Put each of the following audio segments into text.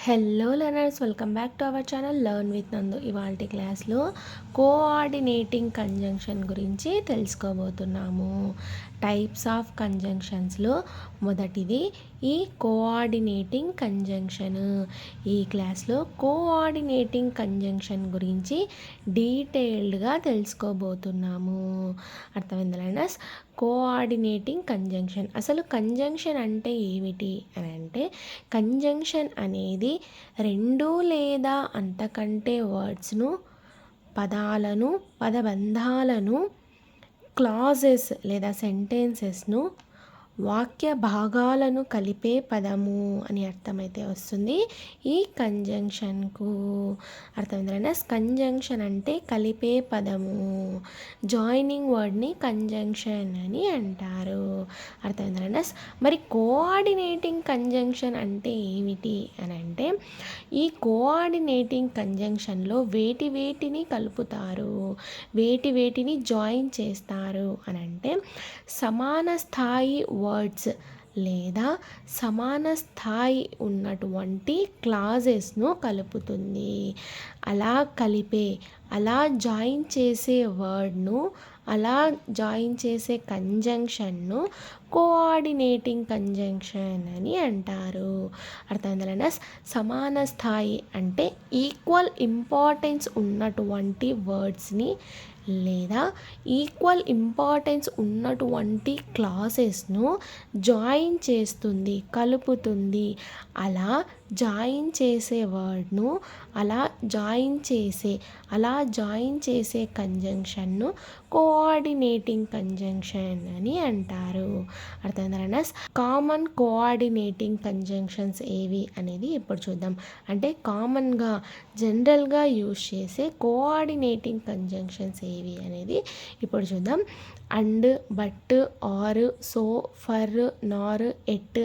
Hello learners, welcome back to our channel learn with నందు. ఇవాల్టి క్లాస్లో కోఆర్డినేటింగ్ కంజంక్షన్ గురించి తెలుసుకోబోతున్నాము. టైప్స్ ఆఫ్ కంజంక్షన్స్లో మొదటిది ఈ కోఆర్డినేటింగ్ కంజంక్షన్. ఈ క్లాస్లో కోఆర్డినేటింగ్ కంజంక్షన్ గురించి డీటెయిల్డ్గా తెలుసుకోబోతున్నాము. అర్థమైందా లర్నర్స్? కోఆర్డినేటింగ్ కంజంక్షన్, అసలు కంజంక్షన్ అంటే ఏమిటి అని అంటే, కంజంక్షన్ అనేది రెండు లేదా అంతకంటే వర్డ్స్ను, పదాలను, పదబంధాలను, క్లాజెస్ లేదా సెంటెన్సెస్ను, వాక్య భాగాలను కలిపే పదము అని అర్థమైతే వస్తుంది ఈ కంజంక్షన్కు. అర్థమైందా? కంజంక్షన్ అంటే కలిపే పదము. జాయినింగ్ వర్డ్ని కంజంక్షన్ అని అంటారు. అర్థమైందా? మరి కోఆర్డినేటింగ్ కంజంక్షన్ అంటే ఏమిటి అని అంటే, ఈ కోఆర్డినేటింగ్ కంజంక్షన్లో వేటిని కలుపుతారు, వేటిని జాయిన్ చేస్తారు అని అంటే, సమాన స్థాయి వర్డ్స్ లేదా సమాన స్థాయి ఉన్నటువంటి క్లాజెస్ను కలుపుతుంది. అలా జాయిన్ చేసే వర్డ్ను, అలా జాయిన్ చేసే కంజంక్షన్ను కోఆర్డినేటింగ్ కంజంక్షన్ అని అంటారు. అర్థమైందా? సమాన స్థాయి అంటే ఈక్వల్ ఇంపార్టెన్స్ ఉన్నటువంటి వర్డ్స్ని లేదా ఈక్వల్ ఇంపార్టెన్స్ ఉన్నటువంటి క్లాసెస్ను జాయిన్ చేస్తుంది, కలుపుతుంది. అలా జాయిన్ చేసే వర్డ్ను, అలా జాయిన్ చేసే కంజంక్షన్ను కోఆర్డినేటింగ్ కంజంక్షన్ అని అంటారు. అర్థమైందా? కామన్ కోఆర్డినేటింగ్ కంజంక్షన్స్ ఏవి అనేది ఇప్పుడు చూద్దాం. అంటే కామన్గా, జనరల్గా యూజ్ చేసే కోఆర్డినేటింగ్ కంజంక్షన్స్ ఏవి అనేది ఇప్పుడు చూద్దాం. And, but, or, so, for, nor, yet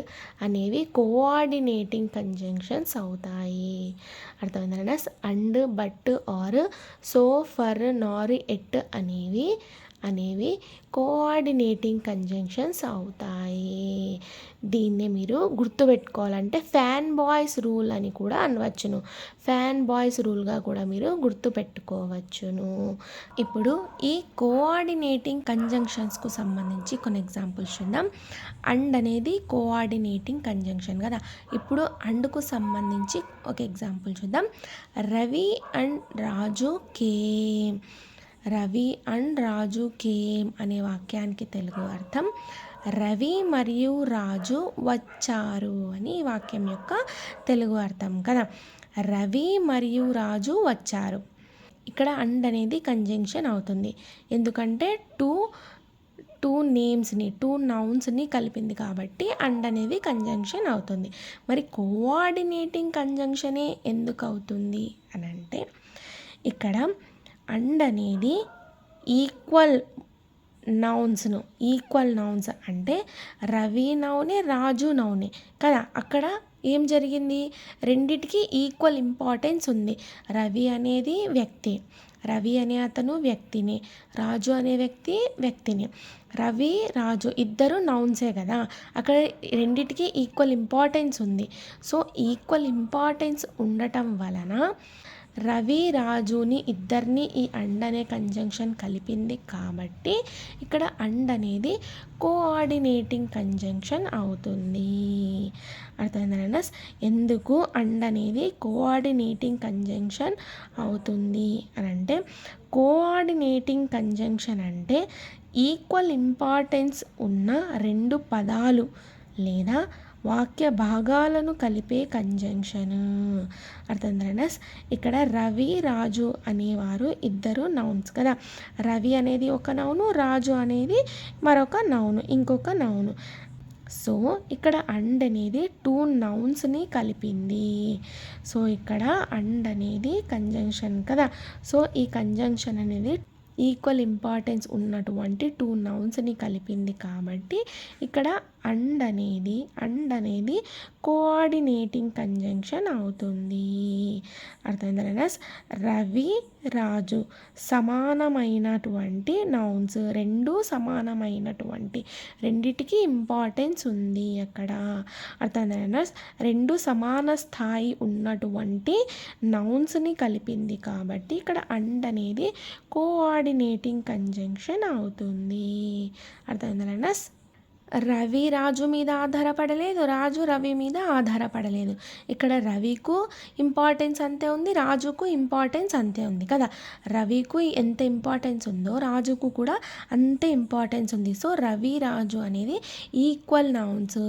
అనేవి కోఆర్డినేటింగ్ కంజంక్షన్స్ అవుతాయి. అర్థమైందా? And, but, or, so, for, nor, yet అనేవి కోఆర్డినేటింగ్ కంజంక్షన్స్ అవుతాయి. దీన్నే మీరు గుర్తుపెట్టుకోవాలంటే ఫ్యాన్ బాయ్స్ రూల్ అని కూడా అనవచ్చును. ఫ్యాన్ బాయ్స్ రూల్గా కూడా మీరు గుర్తుపెట్టుకోవచ్చును. ఇప్పుడు ఈ కోఆర్డినేటింగ్ కంజంక్షన్స్కు సంబంధించి కొన్ని ఎగ్జాంపుల్స్ చూద్దాం. అండ్ అనేది కోఆర్డినేటింగ్ కంజంక్షన్ కదా. ఇప్పుడు అండ్కు సంబంధించి ఒక ఎగ్జాంపుల్ చూద్దాం. Ravi and Raju came. Ravi and Raju came అనే వాక్యానికి తెలుగు అర్థం రవి మరియు రాజు వచ్చారు అని ఈ వాక్యం యొక్క తెలుగు అర్థం కదా. రవి మరియు రాజు వచ్చారు. ఇక్కడ అండ్ అనేది కంజంక్షన్ అవుతుంది, ఎందుకంటే టూ నేమ్స్ని, టూ నౌన్స్ని కలిపింది కాబట్టి అండ్ అనేది కంజంక్షన్ అవుతుంది. మరి కోఆర్డినేటింగ్ కంజంక్షనే ఎందుకు అవుతుంది అని అంటే, ఇక్కడ అండ్ అనేది ఈక్వల్ నౌన్స్ అంటే రవి నౌనే, రాజు నౌనే కదా. అక్కడ ఏం జరిగింది, రెండిటికి ఈక్వల్ ఇంపార్టెన్స్ ఉంది. రవి అనేది వ్యక్తి, రవి అనే అతను వ్యక్తిని, రాజు అనే వ్యక్తిని. రవి, రాజు ఇద్దరు నౌన్సే కదా. అక్కడ రెండిటికి ఈక్వల్ ఇంపార్టెన్స్ ఉంది. సో ఈక్వల్ ఇంపార్టెన్స్ ఉండటం వలన రవి, రాజుని ఇద్దరిని ఈ అండ్ అనే కంజంక్షన్ కలిపింది కాబట్టి ఇక్కడ అండ్ అనేది కోఆర్డినేటింగ్ కంజంక్షన్ అవుతుంది. అర్థమైందా? ఎందుకు అండ్ అనేది కోఆర్డినేటింగ్ కంజంక్షన్ అవుతుంది అని అంటే, కోఆర్డినేటింగ్ కంజంక్షన్ అంటే ఈక్వల్ ఇంపార్టెన్స్ ఉన్న రెండు పదాలు లేదా వాక్య భాగాలను కలిపే కంజంక్షన్. అర్థమైందా? ఇక్కడ రవి, రాజు అనేవారు ఇద్దరు నౌన్స్ కదా. రవి అనేది ఒక నౌను, రాజు అనేది మరొక నౌను, ఇంకొక నౌను. సో ఇక్కడ అండ్ అనేది టూ నౌన్స్ని కలిపింది. సో ఇక్కడ అండ్ అనేది కంజంక్షన్ కదా. సో ఈ కంజంక్షన్ అనేది ఈక్వల్ ఇంపార్టెన్స్ ఉన్నటువంటి టూ నౌన్స్ని కలిపింది కాబట్టి ఇక్కడ అండ్ అనేది కోఆర్డినేటింగ్ కంజంక్షన్ అవుతుంది. అర్థమైందా? రవి రాజు సమానమైనటువంటి నౌన్స్, రెండు సమానమైనటువంటి, రెండిటికి ఇంపార్టెన్స్ ఉంది అక్కడ. అర్థమైందా? రెండు సమాన స్థాయి ఉన్నటువంటి నౌన్స్ని కలిపింది కాబట్టి ఇక్కడ అండ్ అనేది కోఆర్డినేటింగ్ కంజంక్షన్ అవుతుంది. అర్థమైందా? రవి రాజు మీద ఆధారపడలేదు, రాజు రవి మీద ఆధారపడలేదు. ఇక్కడ రవికు ఇంపార్టెన్స్ అంతే ఉంది, రాజుకు ఇంపార్టెన్స్ అంతే ఉంది కదా. రవికు ఎంత ఇంపార్టెన్స్ ఉందో రాజుకు కూడా అంతే ఇంపార్టెన్స్ ఉంది. సో రవి రాజు అనేది ఈక్వల్ నౌన్స్,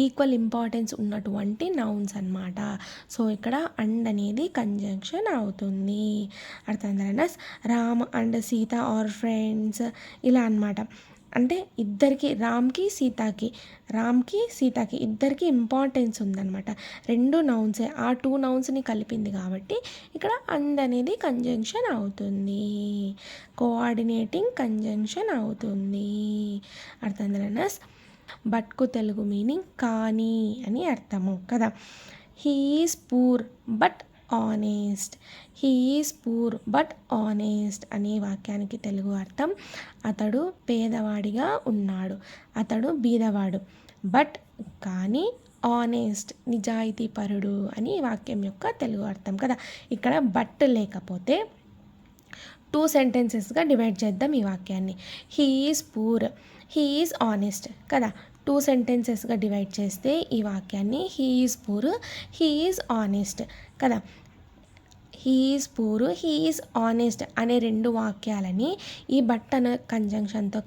ఈక్వల్ ఇంపార్టెన్స్ ఉన్నటువంటి నౌన్స్ అన్నమాట. సో ఇక్కడ అండ్ అనేది కంజంక్షన్ అవుతుంది. అర్థమైందా? Ram and Sita are friends ఇలా అన్నమాట. అంటే ఇద్దరికి రామ్కి సీతకి ఇద్దరికి ఇంపార్టెన్స్ ఉందన్నమాట. రెండు నౌన్సే, ఆ టూ నౌన్స్ని కలిపింది కాబట్టి ఇక్కడ అండ్ అనేది కంజంక్షన్ అవుతుంది, కోఆర్డినేటింగ్ కంజంక్షన్ అవుతుంది. అర్థమైందా? బట్కు తెలుగు మీనింగ్ కానీ అని అర్థము కదా. He is poor but honest. He is poor but honest అనే వాక్యానికి తెలుగు అర్థం అతడు పేదవాడిగా ఉన్నాడు, అతడు బీదవాడు, బట్ కానీ ఆనెస్ట్ నిజాయితీపరుడు అని వాక్యం యొక్క తెలుగు అర్థం కదా. ఇక్కడ బట్ లేకపోతే 2 సెంటెన్సెస్గా డివైడ్ చేద్దాం ఈ వాక్యాన్ని. He is poor, he is honest కదా. 2 సెంటెన్సెస్గా డివైడ్ చేస్తే ఈ వాక్యాన్ని he is poor, he is honest కదా. He is poor, he is honest అనే రెండు వాక్యాలని ఈ బట్ అనే కంజంక్షన్తో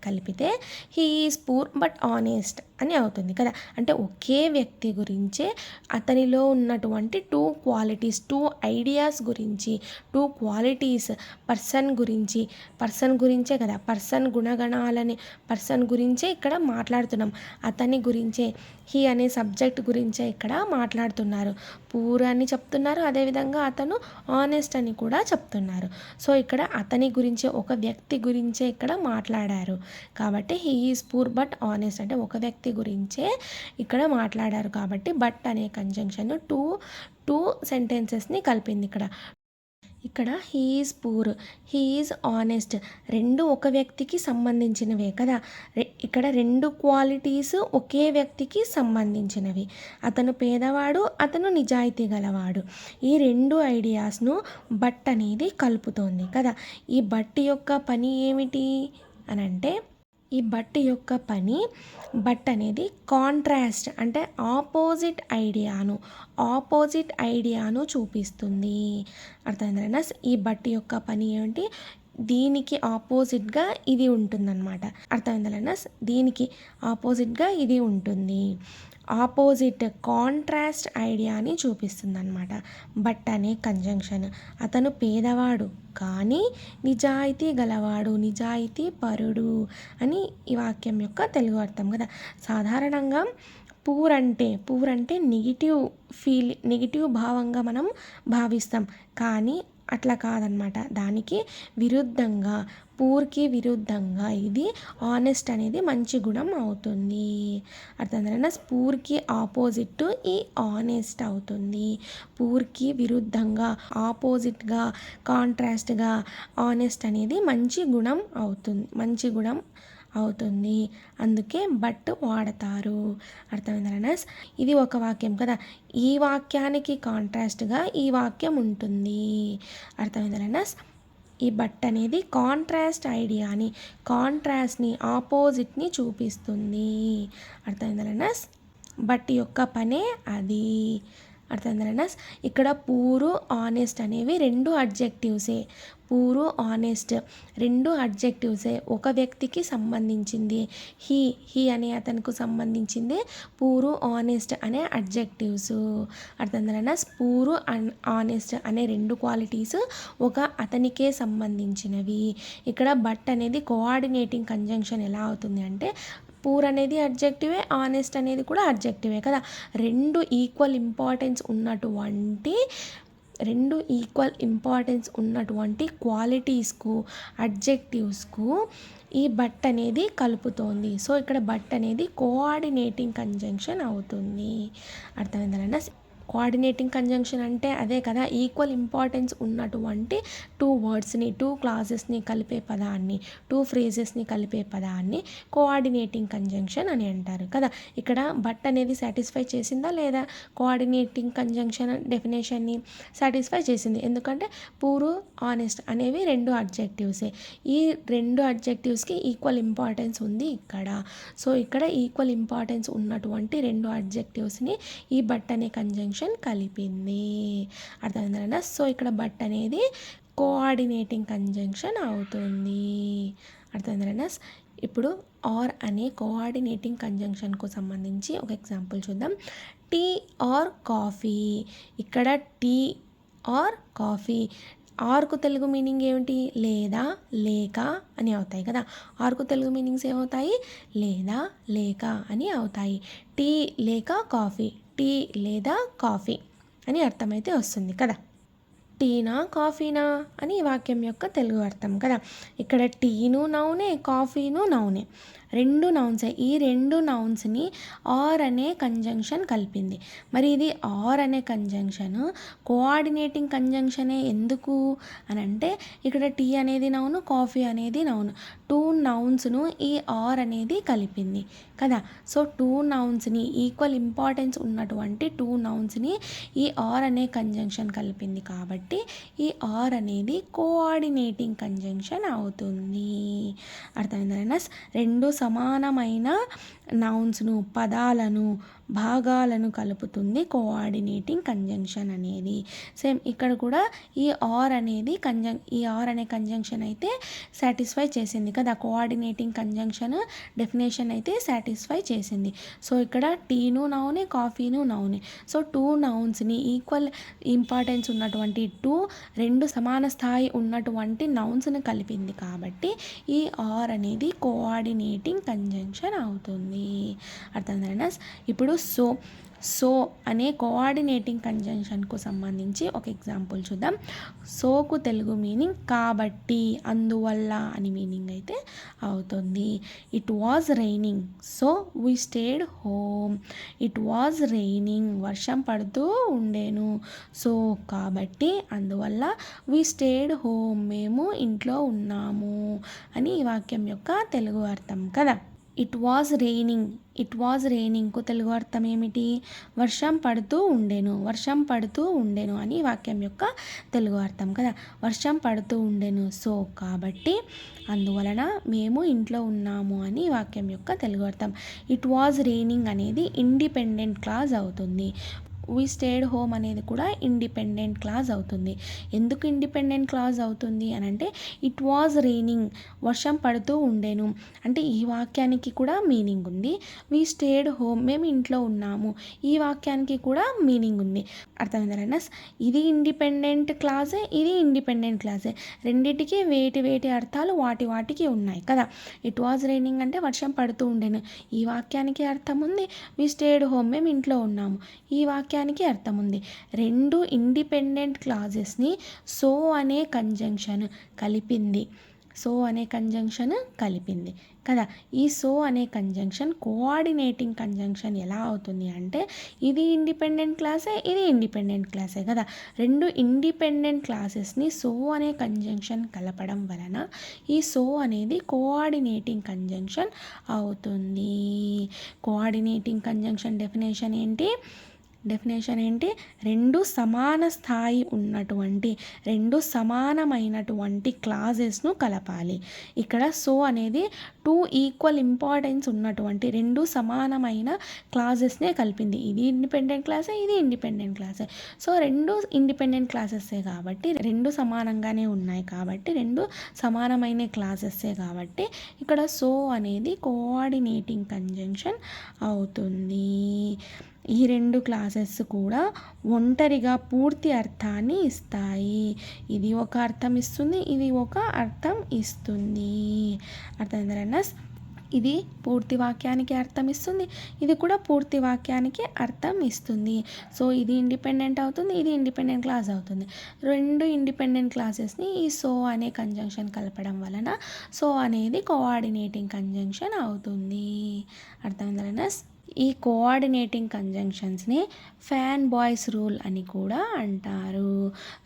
కలిపితే he is poor but honest అని అవుతుంది కదా. అంటే ఒకే వ్యక్తి గురించే అతనిలో ఉన్నటువంటి 2 క్వాలిటీస్, 2 ఐడియాస్ గురించి, 2 క్వాలిటీస్ పర్సన్ గురించే కదా. పర్సన్ గుణగణాలని పర్సన్ గురించే ఇక్కడ మాట్లాడుతున్నాం, అతని గురించే, హీ అనే సబ్జెక్ట్ గురించే ఇక్కడ మాట్లాడుతున్నారు. పూర్ అని చెప్తున్నారు, అదేవిధంగా అతను ఆనెస్ట్ అని కూడా చెప్తున్నారు. సో ఇక్కడ అతని గురించే, ఒక వ్యక్తి గురించే ఇక్కడ మాట్లాడారు కాబట్టి he is poor but honest అంటే ఒక వ్యక్తి గురించే ఇక్కడ మాట్లాడారు కాబట్టి బట్ అనే కంజంక్షన్ టూ సెంటెన్సెస్ని కలిపింది ఇక్కడ he is poor, he is honest రెండు ఒక వ్యక్తికి సంబంధించినవే కదా. ఇక్కడ రెండు క్వాలిటీస్ ఒకే వ్యక్తికి సంబంధించినవి. అతను పేదవాడు, అతను నిజాయితీ గలవాడు. ఈ రెండు ఐడియాస్ను బట్ అనేది కలుపుతోంది కదా. ఈ బట్ యొక్క పని ఏమిటి అని అంటే, ఈ బట్ యొక్క పని, బట్ అనేది కాంట్రాస్ట్ అంటే ఆపోజిట్ ఐడియాను చూపిస్తుంది. అర్థమైందా? ఈ బట్ యొక్క పని ఏంటి, దీనికి ఆపోజిట్గా ఇది ఉంటుందన్నమాట. అర్థమైందా? దీనికి ఆపోజిట్గా ఇది ఉంటుంది. ఆపోజిట్ కాంట్రాస్ట్ ఐడియాని చూపిస్తుంది అనమాట బట్ అనే కంజంక్షన్. అతను పేదవాడు కానీ నిజాయితీ గలవాడు, నిజాయితీ పరుడు అని ఈ వాక్యం యొక్క తెలుగు అర్థం కదా. సాధారణంగా పూర్ అంటే నెగిటివ్ భావంగా మనం భావిస్తాం, కానీ అట్లా కాదనమాట. దానికి విరుద్ధంగా, పూర్కి విరుద్ధంగా ఇది ఆనెస్ట్ అనేది మంచి గుణం అవుతుంది. అర్థమైందా? పూర్కి ఆపోజిట్ ఈ ఆనెస్ట్ అవుతుంది. పూర్కి విరుద్ధంగా, ఆపోజిట్గా, కాంట్రాస్ట్గా ఆనెస్ట్ అనేది మంచి గుణం అవుతుంది. అందుకే బట్ వాడతారు. అర్థమైందా? ఇది ఒక వాక్యం కదా. ఈ వాక్యానికి కాంట్రాస్ట్గా ఈ వాక్యం ఉంటుంది. అర్థమైందా? ఈ బట్ అనేది కాంట్రాస్ట్ ఐడియాని, కాంట్రాస్ట్ని, ఆపోజిట్ని చూపిస్తుంది. అర్థమైందా? బట్ యొక్క పనే అది. అర్థమైందా? ఇక్కడ పూరు ఆనెస్ట్ అనేవి రెండు అడ్జెక్టివ్సే. పూరు ఆనెస్ట్ రెండు అడ్జెక్టివ్సే, ఒక వ్యక్తికి సంబంధించింది. హీ అనే అతనికి సంబంధించింది పూరు ఆనెస్ట్ అనే అడ్జెక్టివ్స్. అర్థమైందా? పూరు ఆనెస్ట్ అనే రెండు క్వాలిటీస్ ఒక అతనికే సంబంధించినవి. ఇక్కడ బట్ అనేది కోఆర్డినేటింగ్ కంజంక్షన్ ఎలా అవుతుంది అంటే, పూర్ అనేది అడ్జెక్టివే, ఆనెస్ట్ అనేది కూడా అడ్జెక్టివే కదా. రెండు ఈక్వల్ ఇంపార్టెన్స్ ఉన్నటువంటి రెండు ఈక్వల్ ఇంపార్టెన్స్ ఉన్నటువంటి క్వాలిటీస్కు అడ్జెక్టివ్స్కు ఈ బట్ అనేది కలుపుతోంది. సో ఇక్కడ బట్ అనేది కోఆర్డినేటింగ్ కంజంక్షన్ అవుతుంది. అర్థమైందనా? కోఆర్డినేటింగ్ కంజంక్షన్ అంటే అదే కదా, ఈక్వల్ ఇంపార్టెన్స్ ఉన్నటువంటి టూ వర్డ్స్ని, టూ క్లాజెస్ని కలిపే పదాన్ని, టూ ఫ్రేజెస్ని కలిపే పదాన్ని కోఆర్డినేటింగ్ కంజంక్షన్ అని అంటారు కదా. ఇక్కడ బట్ అనేది సాటిస్ఫై చేసిందా లేదా? కోఆర్డినేటింగ్ కంజంక్షన్ డెఫినేషన్ని సాటిస్ఫై చేసింది. ఎందుకంటే పూర్, ఆనెస్ట్ అనేవి రెండు అడ్జెక్టివ్సే. ఈ రెండు అడ్జెక్టివ్స్కి ఈక్వల్ ఇంపార్టెన్స్ ఉంది ఇక్కడ. సో ఇక్కడ ఈక్వల్ ఇంపార్టెన్స్ ఉన్నటువంటి రెండు అడ్జెక్టివ్స్ని ఈ బట్ అనే కంజంక్షన్ కలిపింది. అర్థమైందా? సో ఇక్కడ బట్ అనేది కోఆర్డినేటింగ్ కంజంక్షన్ అవుతుంది. అర్థమైందా? ఇప్పుడు ఆర్ అనే కోఆర్డినేటింగ్ కంజంక్షన్కు సంబంధించి ఒక ఎగ్జాంపుల్ చూద్దాం. Tea or coffee. ఇక్కడ టీ ఆర్ కాఫీ, ఆర్కు తెలుగు మీనింగ్ ఏమిటి? లేదా, లేక అని అవుతాయి కదా. ఆర్కు తెలుగు మీనింగ్స్ ఏమవుతాయి? లేదా, లేక అని అవుతాయి. టీ లేక కాఫీ, టీ లేదా కాఫీ అని అర్థమైతే వస్తుంది కదా. టీనా కాఫీనా అని ఈ వాక్యం యొక్క తెలుగు అర్థం కదా. ఇక్కడ టీను నౌనే, కాఫీను నౌనే, రెండు నౌన్సే. ఈ రెండు నౌన్స్ని ఆర్ అనే కంజంక్షన్ కలిపింది. మరి ఇది ఆర్ అనే కంజంక్షన్ కోఆర్డినేటింగ్ కంజంక్షనే. ఎందుకు అని అంటే ఇక్కడ టీ అనేది నౌను, కాఫీ అనేది నౌను, టూ నౌన్స్ను ఈ ఆర్ అనేది కలిపింది కదా. సో టూ నౌన్స్ని, ఈక్వల్ ఇంపార్టెన్స్ ఉన్నటువంటి టూ నౌన్స్ని ఈ ఆర్ అనే కంజంక్షన్ కలిపింది కాబట్టి ఈ ఆర్ అనేది కోఆర్డినేటింగ్ కంజంక్షన్ అవుతుంది. అర్థమైందా? రెండు సమానమైన నౌన్స్ను, పదాలను, భాగాలను కలుపుతుంది కోఆర్డినేటింగ్ కంజంక్షన్ అనేది. సేమ్ ఇక్కడ కూడా ఈ ఆర్ అనేది ఈ ఆర్ అనే కంజంక్షన్ అయితే సాటిస్ఫై చేసింది కదా. కోఆర్డినేటింగ్ కంజంక్షన్ డెఫినేషన్ అయితే సాటిస్ఫై చేసింది. సో ఇక్కడ టీను నౌనే, కాఫీను నౌనే. సో టూ నౌన్స్ని, ఈక్వల్ ఇంపార్టెన్స్ ఉన్నటువంటి రెండు సమాన స్థాయి ఉన్నటువంటి నౌన్స్ని కలిపింది కాబట్టి ఈ ఆర్ అనేది కోఆర్డినేటింగ్ కంజంక్షన్ అవుతుంది. అర్థమైందా? ఇప్పుడు సో అనే కోఆర్డినేటింగ్ కంజంక్షన్కు సంబంధించి ఒక ఎగ్జాంపుల్ చూద్దాం. సోకు తెలుగు మీనింగ్ కాబట్టి, అందువల్ల అని మీనింగ్ అయితే అవుతుంది. It was raining so we stayed home. It was raining వర్షం పడుతూ ఉండేను. సో కాబట్టి, అందువల్ల వీ స్టేడ్ హోమ్ మేము ఇంట్లో ఉన్నాము అని ఈ వాక్యం యొక్క తెలుగు అర్థం కదా. It was raining, it was రైనింగ్కు తెలుగు అర్థం ఏమిటి? వర్షం పడుతూ ఉండేను, వర్షం పడుతూ ఉండేను అని వాక్యం యొక్క తెలుగు అర్థం కదా. వర్షం పడుతూ ఉండేను, సో కాబట్టి, అందువలన మేము ఇంట్లో ఉన్నాము అని వాక్యం యొక్క తెలుగు అర్థం. ఇట్ వాజ్ రైనింగ్ అనేది ఇండిపెండెంట్ క్లాజ్ అవుతుంది. వీ స్టేడ్ హోమ్ అనేది కూడా ఇండిపెండెంట్ క్లాజ్ అవుతుంది. ఎందుకు ఇండిపెండెంట్ క్లాజ్ అవుతుంది అని అంటే ఇట్ వాజ్ రైనింగ్ వర్షం పడుతూ ఉండేను అంటే ఈ వాక్యానికి కూడా మీనింగ్ ఉంది. వీ స్టేడ్ హోమ్ మేము ఇంట్లో ఉన్నాము, ఈ వాక్యానికి కూడా మీనింగ్ ఉంది. అర్థమైందా? ఇది ఇండిపెండెంట్ క్లాజే, ఇది ఇండిపెండెంట్ క్లాజే. రెండింటికి వేటి అర్థాలు వాటికి ఉన్నాయి కదా. ఇట్ వాజ్ రైనింగ్ అంటే వర్షం పడుతూ ఉండేను, ఈ వాక్యానికి అర్థం ఉంది. వీ స్టేడ్ హోమ్ మేము ఇంట్లో ఉన్నాము, ఈ వాక్యానికి అర్థం ఉంది. రెండు ఇండిపెండెంట్ క్లాజెస్ని సో అనే కంజంక్షన్ కలిపింది. సో అనే కంజంక్షన్ కలిపింది కదా. ఈ సో అనే కంజంక్షన్ కోఆర్డినేటింగ్ కంజంక్షన్ ఎలా అవుతుంది అంటే ఇది ఇండిపెండెంట్ క్లాసే, ఇది ఇండిపెండెంట్ క్లాసే కదా. రెండు ఇండిపెండెంట్ క్లాసెస్ని సో అనే కంజంక్షన్ కలపడం వలన ఈ సో అనేది కోఆర్డినేటింగ్ కంజంక్షన్ అవుతుంది. కోఆర్డినేటింగ్ కంజంక్షన్ డెఫినేషన్ ఏంటి? రెండు సమాన స్థాయి ఉన్నటువంటి, రెండు సమానమైనటువంటి క్లాజెస్ను కలపాలి. ఇక్కడ సో అనేది టూ ఈక్వల్ ఇంపార్టెన్స్ ఉన్నటువంటి రెండు సమానమైన క్లాజెస్నే కలిపింది. ఇది ఇండిపెండెంట్ క్లాసే, ఇది ఇండిపెండెంట్ క్లాసే. సో రెండు ఇండిపెండెంట్ క్లాసెస్సే కాబట్టి, రెండు సమానంగానే ఉన్నాయి కాబట్టి, రెండు సమానమైన క్లాసెస్సే కాబట్టి ఇక్కడ సో అనేది కోఆర్డినేటింగ్ కంజంక్షన్ అవుతుంది. ఈ రెండు క్లాసెస్ కూడా ఒంటరిగా పూర్తి అర్థాన్ని ఇస్తాయి. ఇది ఒక అర్థం ఇస్తుంది, ఇది ఒక అర్థం ఇస్తుంది. అర్థమైందా? ఇది పూర్తి వాక్యానికి అర్థం ఇస్తుంది, ఇది కూడా పూర్తి వాక్యానికి అర్థం ఇస్తుంది. సో ఇది ఇండిపెండెంట్ అవుతుంది, ఇది ఇండిపెండెంట్ క్లాస్ అవుతుంది. రెండు ఇండిపెండెంట్ క్లాసెస్ని ఈ సో అనే కంజంక్షన్ కలపడం వలన సో అనేది కోఆర్డినేటింగ్ కంజంక్షన్ అవుతుంది. అర్థమైందా? ఈ కోఆర్డినేటింగ్ కంజంక్షన్స్ని ఫ్యాన్ బాయ్స్ రూల్ అని కూడా అంటారు.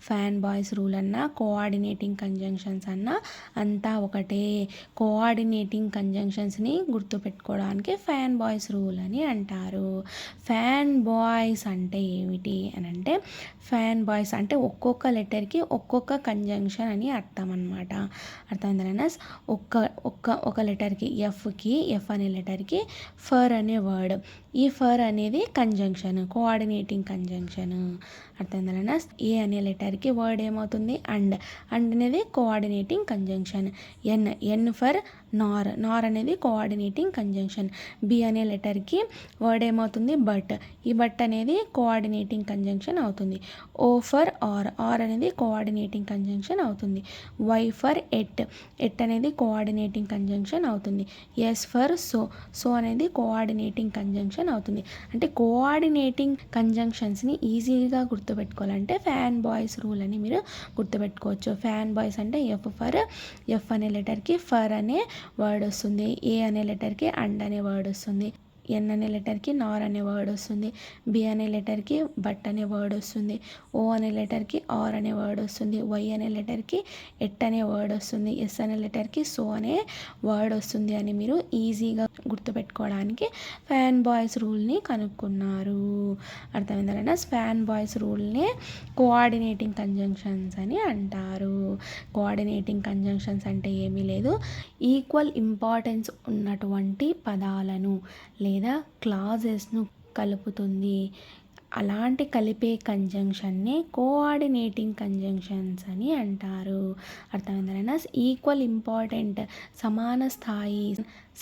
ఫ్యాన్ బాయ్స్ రూల్ అన్నా కోఆర్డినేటింగ్ కంజంక్షన్స్ అన్నా అంతా ఒకటే. కోఆర్డినేటింగ్ కంజంక్షన్స్ని గుర్తుపెట్టుకోవడానికి ఫ్యాన్ బాయ్స్ రూల్ అని అంటారు. ఫ్యాన్ బాయ్స్ అంటే ఏమిటి అని అంటే, ఫ్యాన్ బాయ్స్ అంటే ఒక్కొక్క లెటర్కి ఒక్కొక్క కంజంక్షన్ అని అర్థం అన్నమాట. అర్థమైందా? ఒక లెటర్కి ఎఫ్ అనే లెటర్కి ఫర్ అనే వర్డ్, ఈ ఫర్ అనేది కంజంక్షన్, కోఆర్డినేటింగ్ కంజంక్షన్. అర్థమైందా? ఏ అనే లెటర్కి వర్డ్ ఏమవుతుంది? అండ్ అనేది కోఆర్డినేటింగ్ కంజంక్షన్. ఎన్ ఫర్ నార్ అనేది కోఆర్డినేటింగ్ కంజంక్షన్. బి అనే లెటర్కి వర్డ్ ఏమవుతుంది? ఈ బట్ అనేది కోఆర్డినేటింగ్ కంజంక్షన్ అవుతుంది. ఓ ఫర్ ఆర్ అనేది కోఆర్డినేటింగ్ కంజంక్షన్ అవుతుంది. వై ఫర్ ఎట్ అనేది కోఆర్డినేటింగ్ కంజంక్షన్ అవుతుంది. ఎస్ ఫర్ సో అనేది కోఆర్డినేటింగ్ కంజంక్షన్ అవుతుంది. అంటే కోఆర్డినేటింగ్ కంజంక్షన్స్ని ఈజీగా గుర్తుపెట్టుకోవాలంటే ఫ్యాన్ బాయ్స్ రూల్ అని మీరు గుర్తుపెట్టుకోవచ్చు. ఫ్యాన్ బాయ్స్ అంటే ఎఫ్ అనే లెటర్కి ఫర్ అనే వర్డ్ వస్తుంది, ఏ అనే లెటర్కి అండ్ అనే వర్డ్ వస్తుంది, ఎన్ అనే లెటర్కి నార్ అనే వర్డ్ వస్తుంది, బి అనే లెటర్కి బట్ అనే వర్డ్ వస్తుంది, ఓ అనే లెటర్కి ఆర్ అనే వర్డ్ వస్తుంది, వై అనే లెటర్కి ఎట్ అనే వర్డ్ వస్తుంది, ఎస్ అనే లెటర్కి సో అనే వర్డ్ వస్తుంది అని మీరు ఈజీగా గుర్తుపెట్టుకోవడానికి ఫ్యాన్ బాయ్స్ రూల్ని కనుక్కున్నారు. అర్థమైందా? ఫ్యాన్ బాయ్స్ రూల్ని కోఆర్డినేటింగ్ కంజంక్షన్స్ అని అంటారు. కోఆర్డినేటింగ్ కంజంక్షన్స్ అంటే ఏమీ లేదు, ఈక్వల్ ఇంపార్టెన్స్ ఉన్నటువంటి పదాలను లేదా క్లాజెస్ను కలుపుతుంది. అలాంటి కలిపే కంజంక్షన్ని కోఆర్డినేటింగ్ కంజంక్షన్స్ అని అంటారు. అర్థమైందా? ఈక్వల్ ఇంపార్టెంట్, సమాన స్థాయి,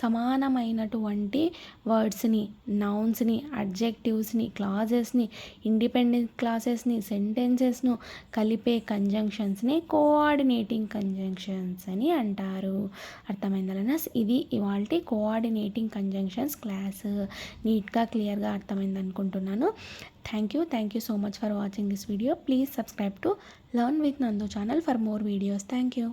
సమానమైనటువంటి వర్డ్స్ని, నౌన్స్ని, అడ్జెక్టివ్స్ని, క్లాజెస్ని, ఇండిపెండెంట్ క్లాసెస్ని, సెంటెన్సెస్ను కలిపే కంజంక్షన్స్ని కోఆర్డినేటింగ్ కంజంక్షన్స్ అని అంటారు. అర్థమైందా? ఇది ఇవాల్టి కోఆర్డినేటింగ్ కంజంక్షన్స్ క్లాస్. నీట్గా క్లియర్గా అర్థమైంది అనుకుంటున్నాను. Thank you so much for watching this video. Please subscribe to Learn with Nandu channel for more videos. Thank you.